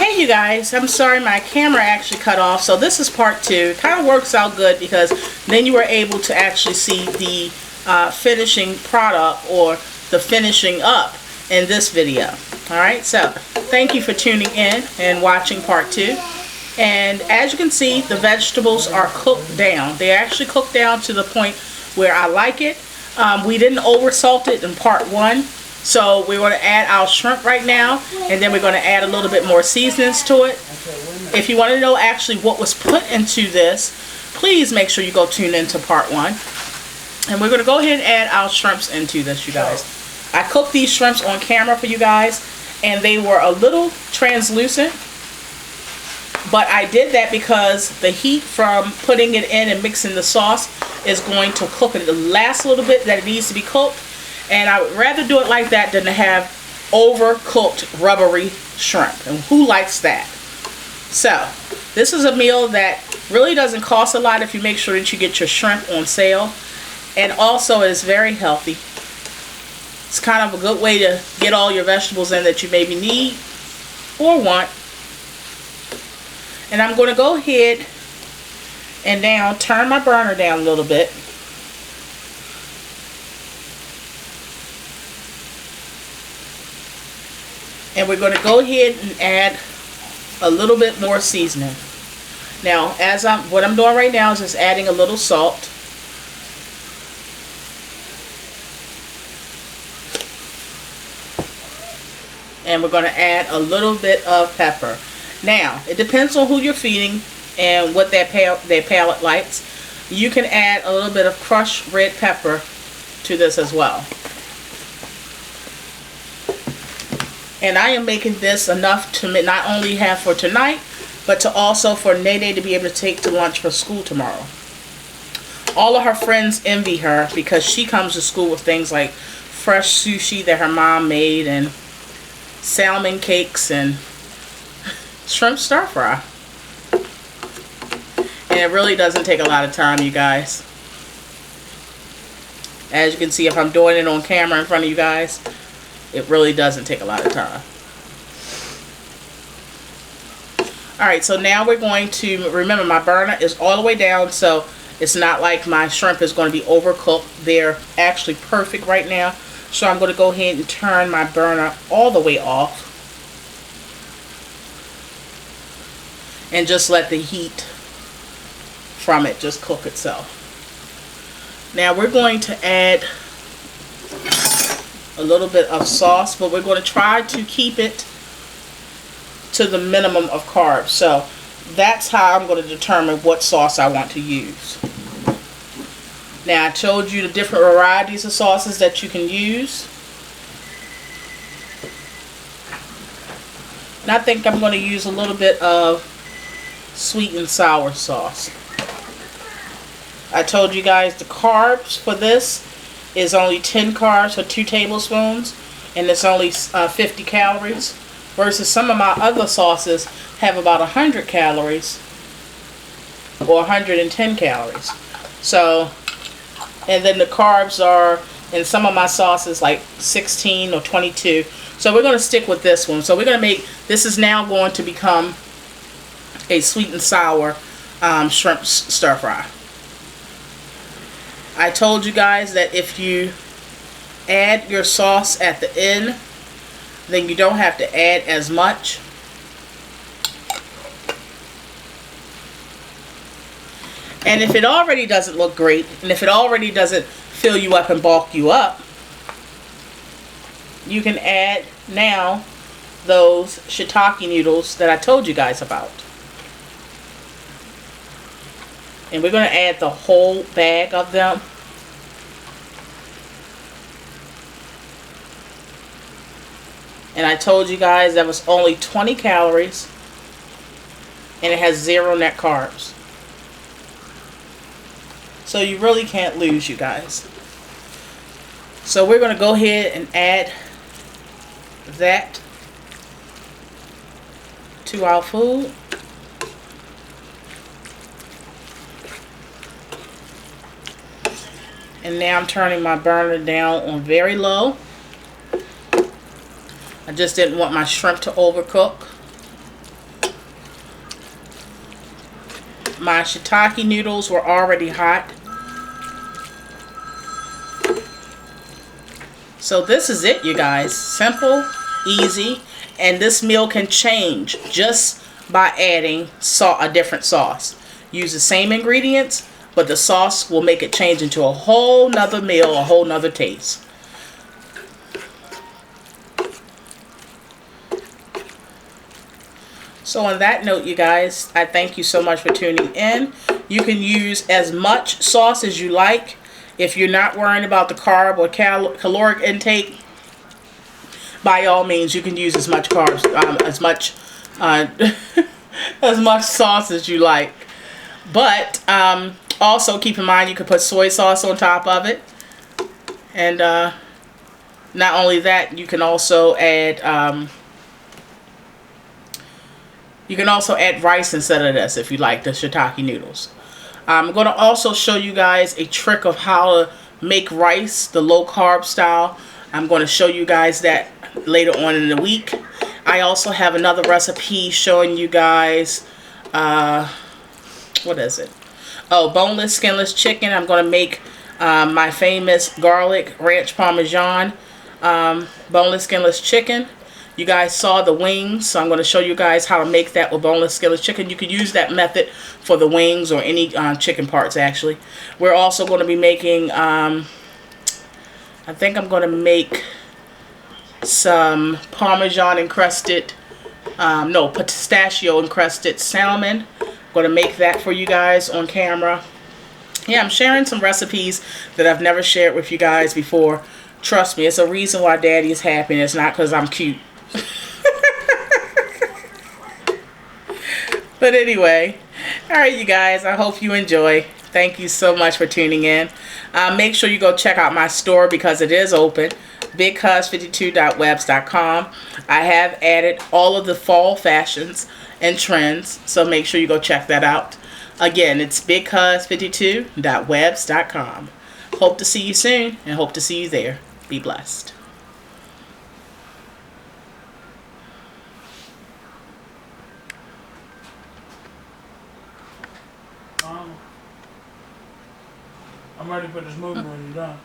Hey you guys, I'm sorry my camera actually cut off, so this is part 2. It kind of works out good because then you were able to actually see the finishing product or the finishing up in this video. Alright, so thank you for tuning in and watching part 2. And as you can see, the vegetables are cooked down. They actually cooked down to the point where I like it. We didn't over salt it in part 1. So we're going to add our shrimp right now, and then we're going to add a little bit more seasonings to it. If you want to know actually what was put into this, please make sure you go tune into part 1. And we're going to go ahead and add our shrimps into this, you guys. I cooked these shrimps on camera for you guys, and they were a little translucent. But I did that because the heat from putting it in and mixing the sauce is going to cook it the last little bit that it needs to be cooked. And I would rather do it like that than to have overcooked rubbery shrimp. And who likes that? So, this is a meal that really doesn't cost a lot if you make sure that you get your shrimp on sale. And also it is very healthy. It's kind of a good way to get all your vegetables in that you maybe need or want. And I'm going to go ahead and now turn my burner down a little bit. And we're going to go ahead and add a little bit more seasoning. Now, what I'm doing right now is just adding a little salt. And we're going to add a little bit of pepper. Now, it depends on who you're feeding and what their palate likes. You can add a little bit of crushed red pepper to this as well. And I am making this enough to not only have for tonight, but to also for Nene to be able to take to lunch for school tomorrow. All of her friends envy her because she comes to school with things like fresh sushi that her mom made and salmon cakes and shrimp stir fry. And it really doesn't take a lot of time, you guys. As you can see, if I'm doing it on camera in front of you guys, it really doesn't take a lot of time. Alright, so now we're going to, remember my burner is all the way down, so it's not like my shrimp is going to be overcooked. They're actually perfect right now. So I'm going to go ahead and turn my burner all the way off. And just let the heat from it just cook itself. Now we're going to add a little bit of sauce, but we're going to try to keep it to the minimum of carbs. So that's how I'm going to determine what sauce I want to use. Now I told you the different varieties of sauces that you can use. And I think I'm going to use a little bit of sweet and sour sauce. I told you guys the carbs for this is only 10 carbs for 2 tablespoons, and it's only 50 calories, versus some of my other sauces have about 100 calories or 110 calories. So, and then the carbs are in some of my sauces like 16 or 22. So we're going to stick with this one. So we're going to make, this is now going to become a sweet and sour shrimp stir fry. I told you guys that if you add your sauce at the end, then you don't have to add as much. And if it already doesn't look great, and if it already doesn't fill you up and bulk you up, you can add now those shiitake noodles that I told you guys about. And we're going to add the whole bag of them. And I told you guys that was only 20 calories. And it has 0 net carbs. So you really can't lose, you guys. So we're going to go ahead and add that to our food. And now I'm turning my burner down on very low. I just didn't want my shrimp to overcook. my shiitake noodles were already hot. So this is it, you guys. Simple, easy, and this meal can change just by adding a different sauce. Use the same ingredients, but the sauce will make it change into a whole nother meal, a whole nother taste. So on that note, you guys, I thank you so much for tuning in. You can use as much sauce as you like. If you're not worrying about the carb or caloric intake, by all means, you can use as much carbs, as much sauce as you like. But also keep in mind you can put soy sauce on top of it, and not only that, you can also add rice instead of this if you like the shiitake noodles. I'm going to also show you guys a trick of how to make rice the low carb style. I'm going to show you guys that later on in the week. I also have another recipe showing you guys, what is it? Oh, boneless, skinless chicken. I'm going to make my famous garlic ranch parmesan boneless, skinless chicken. You guys saw the wings, so I'm going to show you guys how to make that with boneless, skinless chicken. You could use that method for the wings or any chicken parts, actually. We're also going to be making, I think I'm going to make some Parmesan encrusted, pistachio encrusted salmon. I'm going to make that for you guys on camera. Yeah, I'm sharing some recipes that I've never shared with you guys before. Trust me, it's a reason why Daddy is happy, and it's not because I'm cute. But anyway, alright you guys, I hope you enjoy. Thank you so much for tuning in. Make sure you go check out my store because it is open, bigcuz52.webs.com. I have added all of the fall fashions and trends, so make sure you go check that out. Again, it's bigcuz52.webs.com. Hope to see you soon, and hope to see you there. Be blessed. I'm ready for this movie when you're done.